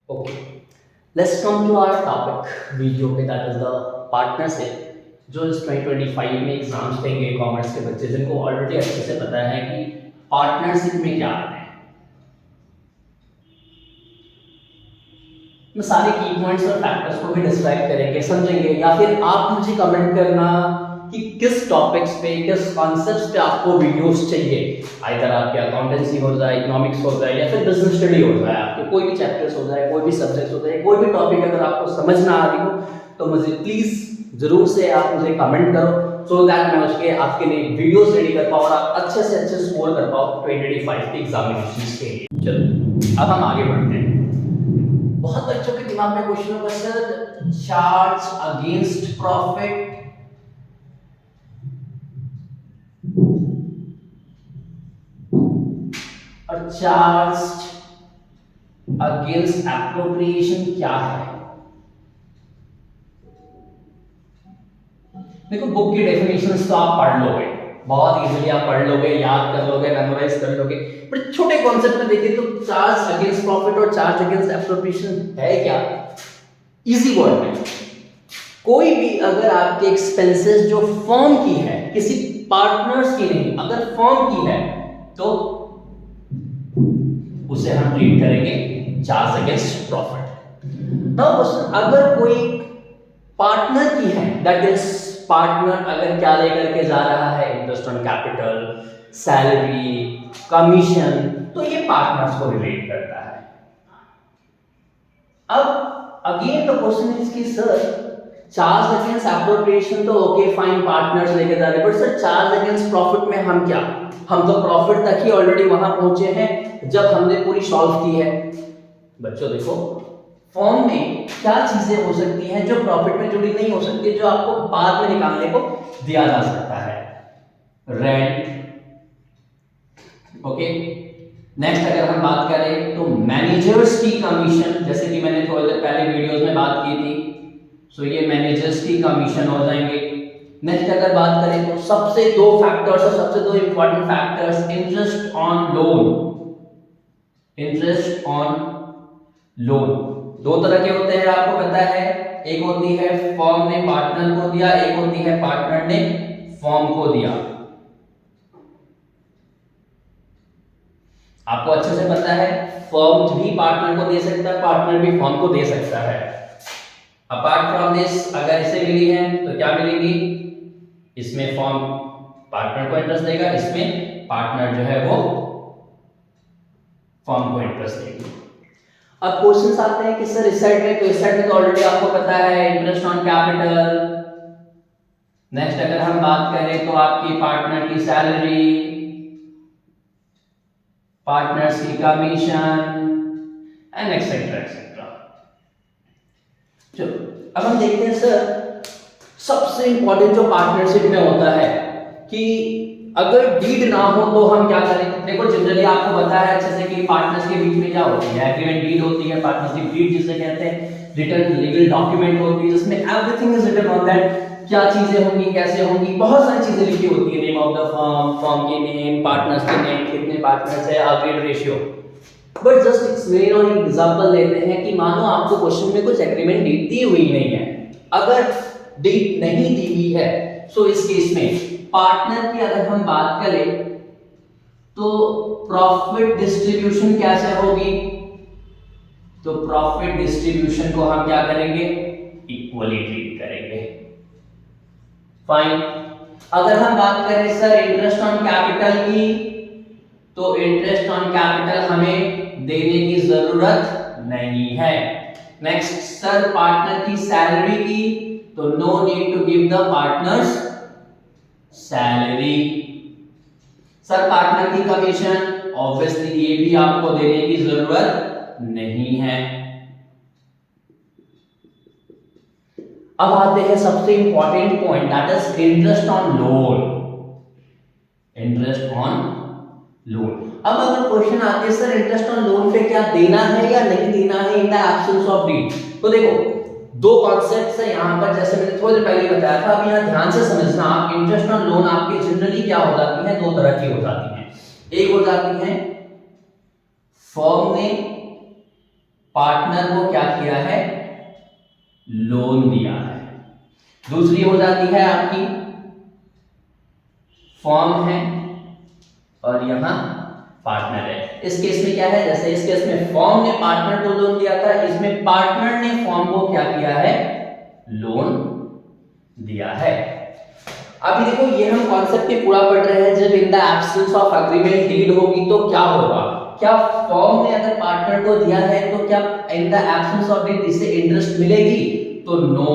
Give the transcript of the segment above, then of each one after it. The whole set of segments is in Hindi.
Okay, let's come to our topic video पे, दैट इज द पार्टनरशिप। जो इस 2025 में एग्जाम्स देंगे कॉमर्स के बच्चे, जिनको ऑलरेडी अच्छे से पता है कि पार्टनरशिप में क्या आता है, मैं सारे की पॉइंट्स और फैक्टर्स को भी डिस्क्राइब करेंगे, समझेंगे, या फिर आप मुझे कमेंट करना कि किस टॉपिक्स पे, किस कॉन्सेप्ट्स पे आपको वीडियोस चाहिए। आइदर आपके अकाउंटेंसी हो जाए, इकोनॉमिक्स हो जाए, या फिर बिजनेस स्टडी हो जाए, आपके कोई भी चैप्टर्स हो जाए, कोई भी सब्जेक्ट्स हो जाए, कोई भी टॉपिक अगर आपको समझ ना आ रही हो तो मुझे प्लीज जरूर से आप मुझे कमेंट करो, सो दैट मैं उसके आपके लिए वीडियोस रेडी कर पाऊँ और आप अच्छे से अच्छे स्कोर कर पाओ 2025 के एग्जामिनेशन के लिए। चलो अब हम आगे बढ़ते हैं। बहुत बच्चों के दिमाग में क्वेश्चन होगा, सर चार्ज अगेंस्ट प्रॉफिट और चार्ज अगेंस्ट एप्रोप्रिएशन क्या है। देखो, बुक की डेफिनेशंस तो आप पढ़ लोगे, बहुत इजीली आप पढ़ लोगे, याद कर लोगे, मेमोराइज कर लोगे, बट छोटे कॉन्सेप्ट में देखिए तो चार्ज अगेंस्ट प्रॉफिट और चार्ज अगेंस्ट एप्रोप्रिएशन है क्या। इजी वर्ड में, कोई भी अगर आपके एक्सपेंसेस जो फर्म की है, किसी पार्टनर्स की नहीं, अगर फर्म की है तो उसे हम ट्रीट करेंगे charge against profit. Now question, अगर कोई पार्टनर की है, दैट इज पार्टनर अगर क्या लेकर के जा रहा है, interest on capital, salary, commission, तो ये पार्टनर्स को रिलेट करता है। अब अगेन द क्वेश्चन इज कि सर चार्ज अगेंस्ट एप्रोप्रिएशन तो ओके फाइन, पार्टनर्स लेके जा रहे हैं, but sir charge against profit में हम क्या, हम तो प्रॉफिट तक ही ऑलरेडी वहां पहुंचे हैं जब हमने पूरी सॉल्व की है। बच्चों देखो, फॉर्म में क्या चीजें हो सकती हैं जो प्रॉफिट में जुड़ी नहीं हो सकती, जो आपको बाद में निकालने को दिया जा सकता है। Rent, okay. नेक्स्ट अगर हम बात करें तो मैनेजर्स की कमीशन, जैसे कि मैंने थोड़ी देर पहले वीडियोस में बात की थी, सो ये मैनेजर्स की कमीशन हो जाएंगे। नेक्स्ट अगर बात करें तो सबसे दो फैक्टर्स और सबसे दो important factors, interest on loan, interest on loan दो तरह के होते हैं, आपको पता है। एक होती है फर्म ने पार्टनर को दिया, एक होती है पार्टनर ने फर्म को दिया। आपको अच्छे से पता है, फर्म भी पार्टनर को दे सकता है, पार्टनर भी फर्म को दे सकता है। अपार्ट फ्रॉम दिस, अगर इसे मिली है तो क्या मिलेगी, इसमें फर्म पार्टनर को इंटरेस्ट देगा, इसमें पार्टनर जो है वो फर्म को इंटरेस्ट देगी। अब क्वेश्चंस आते हैं कि सर इस साइड में, तो इस साइड में तो ऑलरेडी आपको पता है इंटरेस्ट ऑन कैपिटल। नेक्स्ट अगर हम बात करें तो आपकी पार्टनर की सैलरी, पार्टनर्स की कमीशन एंड एक्सेट्रा एक्सेट्रा। चलो अब हम देखते हैं सर, सबसे इंपॉर्टेंट जो पार्टनरशिप में होता है कि अगर डीड ना हो तो हम क्या करें। देखो जनरली आपको पता है अच्छे से कि पार्टनर्स के बीच में क्या होती है, एग्रीमेंट डीड होती है, पार्टनरशिप डीड जिसे कहते हैं, रिटन लीगल डॉक्यूमेंट होती है जिसमें everything is written on that, क्या चीजें होंगी, कैसे होंगी, बहुत सारी चीजें लिखी होती है, name of the firm, firm की नेम, पार्टनर्स के नेम, कितने पार्टनर्स है, agreed ratio. But just explain और एग्जांपल देते हैं कि मानो आपको क्वेश्चन में कुछ एग्रीमेंट डीड दी हुई नहीं है, अगर डीड नहीं दी हुई है सो इस केस में पार्टनर की अगर हम बात करें तो प्रॉफिट डिस्ट्रीब्यूशन कैसे होगी, तो प्रॉफिट डिस्ट्रीब्यूशन को हम क्या करेंगे, इक्वली ट्रीट करेंगे। फाइन। अगर हम बात करें सर इंटरेस्ट ऑन कैपिटल की, तो इंटरेस्ट ऑन कैपिटल हमें देने की जरूरत नहीं है। नेक्स्ट सर पार्टनर की सैलरी की, तो no need to give the partners salary. Sir partner की कमीशन, ऑब्वियसली ये भी आपको देने की जरूरत नहीं है। अब आते हैं सबसे important point, that is interest on loan, interest on loan. अब अगर क्वेश्चन आते हैं सर इंटरेस्ट ऑन लोन पे क्या देना है या नहीं देना है in the absence of deed, तो देखो दो कॉन्सेप्ट्स है यहाँ पर, जैसे मैंने थोड़ी देर पहले बताया था, अब यहाँ ध्यान से समझना आप। इंटरेस्ट ऑन लोन आपकी जनरली क्या हो जाती है, दो तरह की हो जाती है। एक हो जाती है फर्म ने पार्टनर को क्या किया है, लोन दिया है। दूसरी हो जाती है आपकी फर्म है और यहां पार्टनर है। इस केस में क्या है, जैसे इस केस में फर्म ने पार्टनर को लोन दिया था, इसमें पार्टनर ने फर्म को क्या किया है, लोन दिया है। अभी देखो ये हम कॉन्सेप्ट के पूरा पढ़ रहे हैं, जब in the absence of agreement deed होगी तो क्या होगा, क्या फर्म ने अगर पार्टनर को दिया है तो क्या in the absence of deed इसे इंटरेस्ट मिलेगी, तो नो,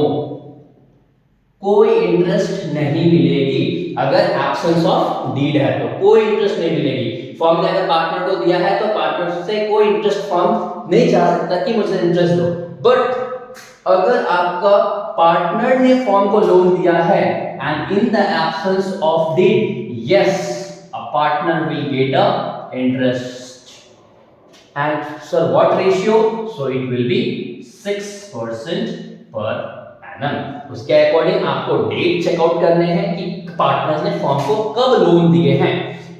कोई इंटरेस्ट नहीं मिलेगी। अगर एब्सेंस ऑफ डीड है तो कोई इंटरेस्ट नहीं मिलेगी। फर्म ने अगर पार्टनर को दिया है तो पार्टनर से कोई इंटरेस्ट फर्म नहीं चाह सकता कि मुझे इंटरेस्ट दो। बट अगर आपका पार्टनर ने फर्म को लोन दिया है and in the absence of deed, yes, a partner will get a interest and sir what ratio, so it will be 6% per annum. उसके अकॉर्डिंग आपको डेट चेकआउट करने हैं कि पार्टनर्स ने फर्म को कब लोन दिए हैं।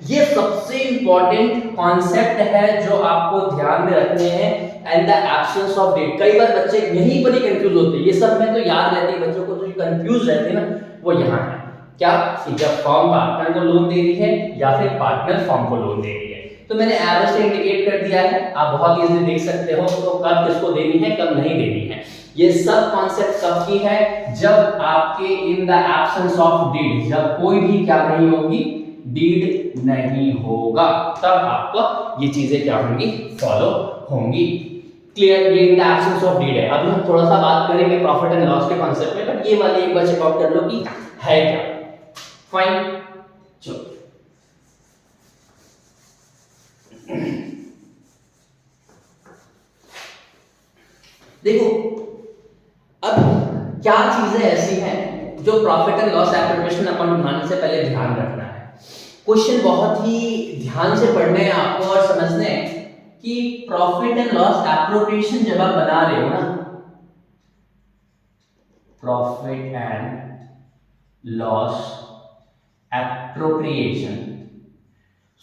ये सबसे इंपॉर्टेंट कॉन्सेप्ट है जो आपको ध्यान में रखने हैं and the absence of date. कई बार बच्चे यहीं पर ही कंफ्यूज होते हैं, ये सब में तो याद रहती है बच्चों को, जो कंफ्यूज रहते हैं ना वो यहाँ है, क्या कि जब फर्म पार्टनर को लोन दे रही है या फिर पार्टनर फर्म को लोन दे रही है। तो मैंने एरो से इंडिकेट कर दिया है, आप बहुत इजीली देख सकते हो तो कब किसको देनी है कब नहीं देनी है। ये सब कॉन्सेप्ट कब की है, जब आपके in the absence of deed, जब कोई भी क्या नहीं होगी, डीड नहीं होगा, तब आपको ये चीजें क्या होंगी, फॉलो होंगी। क्लियर, ये in the absence of deed है। अभी हम थोड़ा सा बात करेंगे प्रॉफिट एंड लॉस के कॉन्सेप्ट में, बट ये वाली एक बार चेकआउट कर लो कि है क्या। फाइन, चलो देखो अब क्या चीजें ऐसी हैं जो profit and loss appropriation account बनाने से पहले ध्यान रखना है। क्वेश्चन बहुत ही ध्यान से पढ़ने हैं आपको और समझने हैं कि प्रॉफिट एंड लॉस एप्रोप्रिएशन जब आप बना रहे हो ना, प्रॉफिट एंड लॉस एप्रोप्रिएशन,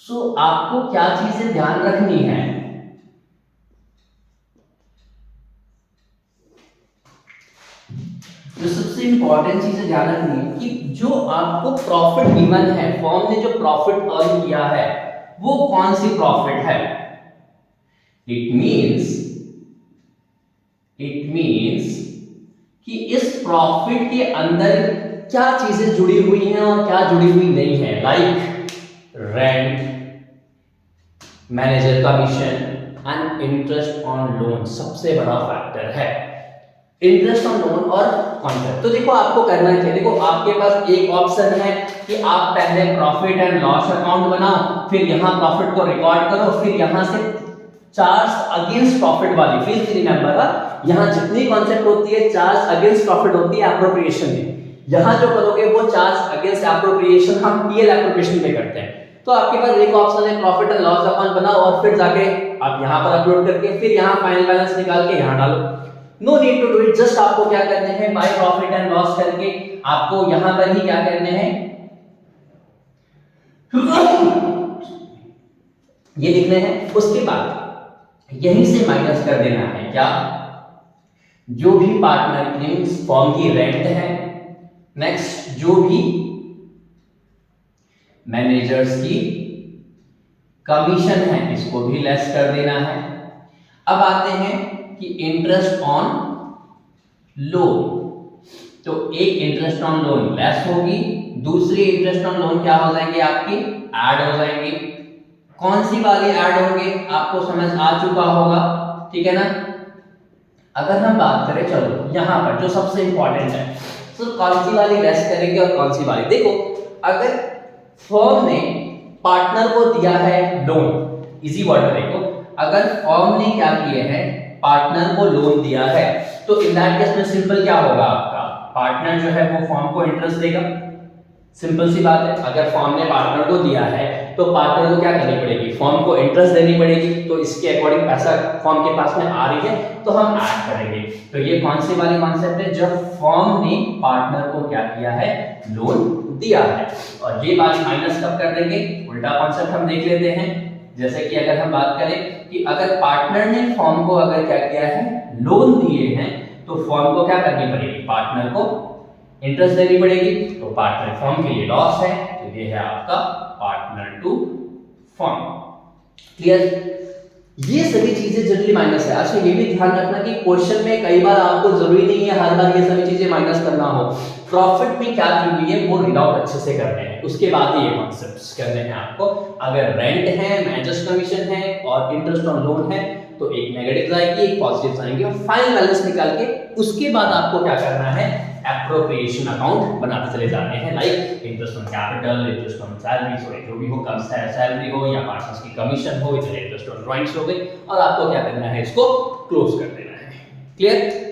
सो आपको क्या चीजें ध्यान रखनी है। जो सबसे इंपॉर्टेंट चीजें ध्यान रखनी है कि जो आपको प्रॉफिट गिवन है, फर्म ने जो प्रॉफिट अर्न किया है वो कौन सी प्रॉफिट है। इट मींस कि इस प्रॉफिट के अंदर क्या चीजें जुड़ी हुई हैं और क्या जुड़ी हुई नहीं है, like rent, manager commission and interest on loan. सबसे बड़ा फैक्टर है इंटरेस्ट ऑन लोन और कॉन्ट्रैक्ट। तो देखो आपको करना क्या, देखो आपके पास एक ऑप्शन है कि आप पहले प्रॉफिट एंड लॉस अकाउंट बनाओ, फिर यहां प्रॉफिट को रिकॉर्ड करो, फिर यहां से चार्ज अगेंस्ट प्रॉफिट वाली, प्लीज रिमेंबर यहां जितनी कॉन्सेप्ट होती है चार्ज अगेंस्ट प्रॉफिट होती है एप्रोप्रिएशन में। यहां जो करोगे वो चार्ज अगेंस्ट एप्रोप्रिएशन हम पीएल एप्रोप्रिएशन में करते हैं। तो आपके पास एक ऑप्शन है प्रॉफिट एंड लॉस अकाउंट बनाओ और फिर जाके आप यहां पर अपलोड करके फिर यहां फाइनल बैलेंस निकाल के यहां डालो। No need to do it, just आपको क्या करने हैं, बाय प्रॉफिट एंड लॉस करके आपको यहां पर ही क्या करने हैं, ये लिखने हैं। उसके बाद यहीं से माइनस कर देना है क्या, जो भी पार्टनर की फर्म की रेंट है, नेक्स्ट जो भी मैनेजर्स की कमीशन है इसको भी लेस कर देना है। अब आते हैं कि इंटरेस्ट ऑन लोन, तो एक इंटरेस्ट ऑन लोन लेस होगी, दूसरी इंटरेस्ट ऑन लोन क्या हो जाएंगे आपकी, ऐड हो जाएंगे। कौन सी वाली ऐड होंगे आपको समझ आ चुका होगा, ठीक है ना। अगर हम बात करें, चलो यहां पर जो सबसे इंपॉर्टेंट है, तो कौन सी वाली लेस करेंगे और कौन सी वाली, देखो अगर फर्म ने पार्टनर को दिया है लोन, इजी वर्ड देखो, अगर फर्म ने क्या किए हैं पार्टनर को लोन दिया है, तो इन दैट केस में सिंपल क्या होगा आपका, पार्टनर जो है वो फर्म को इंटरेस्ट देगा। सिंपल सी बात है, अगर फर्म ने पार्टनर को दिया है तो पार्टनर को क्या करनी पड़ेगी, फर्म को इंटरेस्ट देनी पड़ेगी। तो इसके अकॉर्डिंग पैसा फर्म के पास में आ रही है तो हम ऐड करेंगे। तो ये कौन सी वाली कॉन्सेप्ट है, जब फर्म ने पार्टनर को क्या किया है, लोन दिया है। और ये वाली माइनस कब कर देंगे, उल्टा कॉन्सेप्ट हम देख लेते हैं। जैसे कि अगर हम बात करें कि अगर पार्टनर ने फर्म को अगर क्या किया है, लोन दिए हैं, तो फर्म को क्या करनी पड़ेगी, पार्टनर को इंटरेस्ट देनी पड़ेगी। तो पार्टनर फर्म के लिए लॉस है, तो ये है आपका पार्टनर टू फर्म। क्लियर? ये सभी चीजें जनरली माइनस है। अच्छा ये भी ध्यान रखना कि क्वेश्चन में कई बार आपको जरूरी नहीं है हर बार ये सभी चीजें माइनस करना हो। प्रॉफिट में क्या दी हुई है वो रीड आउट अच्छे से करने हैं, उसके बाद ही ये कॉन्सेप्ट्स करने हैं आपको। अगर रेंट है, मैनेजर्स कमीशन है और इंटरेस्ट ऑन लोन है, तो एक नेगेटिव आएगी, एक पॉजिटिव आएंगे, और फाइनल बैलेंस निकाल के उसके बाद आपको क्या करना है, एप्रोप्रिएशन अकाउंट बनाते चले जाने हैं, like interest on capital, interest on salaries हो, जो भी हो, कम सैलरी हो या पार्टनर्स की कमीशन हो, इधर इंटरेस्ट ऑन ड्राइंग्स हो गई, और आपको क्या करना है, इसको क्लोज कर देना है। क्लियर?